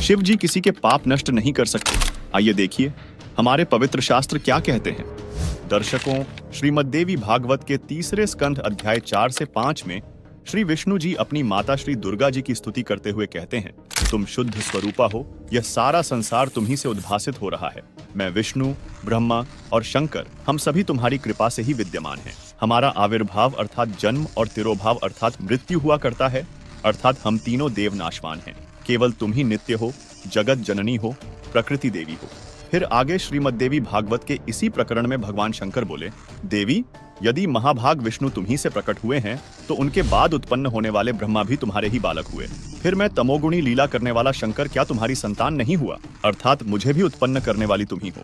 शिव जी किसी के पाप नष्ट नहीं कर सकते। आइए देखिए हमारे पवित्र शास्त्र क्या कहते हैं। दर्शकों, श्रीमद्देवी भागवत के 3 स्कंध अध्याय 4 से 5 में श्री विष्णु जी अपनी माता श्री दुर्गा जी की स्तुति करते हुए कहते हैं, तुम शुद्ध स्वरूपा हो, यह सारा संसार तुम्ही से उद्भासित हो रहा है। मैं विष्णु, ब्रह्मा और शंकर, हम सभी तुम्हारी कृपा से ही विद्यमान हैं। हमारा आविर्भाव अर्थात जन्म और तिरोभाव अर्थात मृत्यु हुआ करता है, अर्थात हम तीनों देव नाशवान हैं। केवल तुम ही नित्य हो, जगत जननी हो, प्रकृति देवी हो। फिर आगे श्रीमद्देवी भागवत के इसी प्रकरण में भगवान शंकर बोले, देवी, यदि महाभाग विष्णु तुम्ही से प्रकट हुए हैं तो उनके बाद उत्पन्न होने वाले ब्रह्मा भी तुम्हारे ही बालक हुए। फिर मैं तमोगुणी लीला करने वाला शंकर क्या तुम्हारी संतान नहीं हुआ, अर्थात मुझे भी उत्पन्न करने वाली तुम ही हो।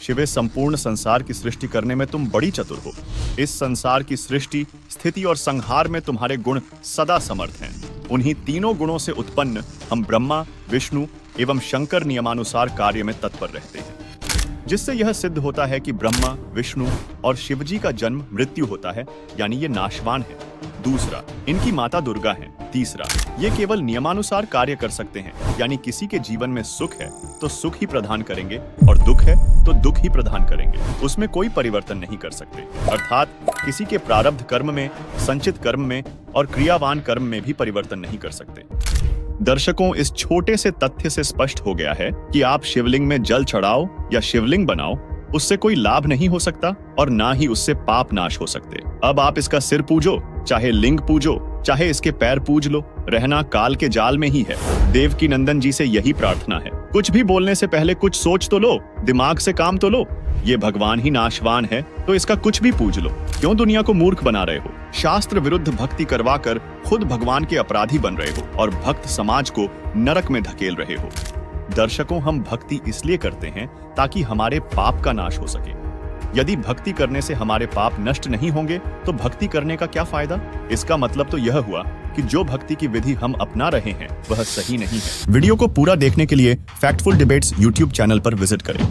शिवे, संपूर्ण संसार की सृष्टि करने में तुम बड़ी चतुर हो। इस संसार की सृष्टि, स्थिति और संहार में तुम्हारे गुण सदा समर्थ हैं। उन्हीं तीनों गुणों से उत्पन्न हम ब्रह्मा, विष्णु एवं शंकर नियमानुसार कार्य में तत्पर रहते हैं, जिससे यह सिद्ध होता है कि ब्रह्मा, विष्णु और शिवजी का जन्म मृत्यु होता है, यानी ये नाशवान है। दूसरा, इनकी माता दुर्गा है। तीसरा, ये केवल नियमानुसार कार्य कर सकते हैं, यानी किसी के जीवन में सुख है तो सुख ही प्रदान करेंगे और दुख है तो दुख ही प्रदान करेंगे, उसमें कोई परिवर्तन नहीं कर सकते। अर्थात किसी के प्रारब्ध कर्म में, संचित कर्म में और क्रियावान कर्म में भी परिवर्तन नहीं कर सकते। दर्शकों, इस छोटे से तथ्य से स्पष्ट हो गया है कि आप शिवलिंग में जल चढ़ाओ या शिवलिंग बनाओ, उससे कोई लाभ नहीं हो सकता और ना ही उससे पाप नाश हो सकते। अब आप इसका सिर पूजो, चाहे लिंग पूजो, चाहे इसके पैर पूज लो, रहना काल के जाल में ही है। देवकी नंदन जी से यही प्रार्थना है, कुछ भी बोलने से पहले कुछ सोच तो लो, दिमाग से काम तो लो। ये भगवान ही नाशवान है तो इसका कुछ भी पूज लो, क्यों दुनिया को मूर्ख बना रहे हो। शास्त्र विरुद्ध भक्ति करवाकर खुद भगवान के अपराधी बन रहे हो और भक्त समाज को नरक में धकेल रहे हो। दर्शकों, हम भक्ति इसलिए करते हैं ताकि हमारे पाप का नाश हो सके। यदि भक्ति करने से हमारे पाप नष्ट नहीं होंगे तो भक्ति करने का क्या फायदा। इसका मतलब तो यह हुआ कि जो भक्ति की विधि हम अपना रहे हैं वह सही नहीं है। वीडियो को पूरा देखने के लिए फैक्टफुल डिबेट्स YouTube चैनल पर विजिट करें।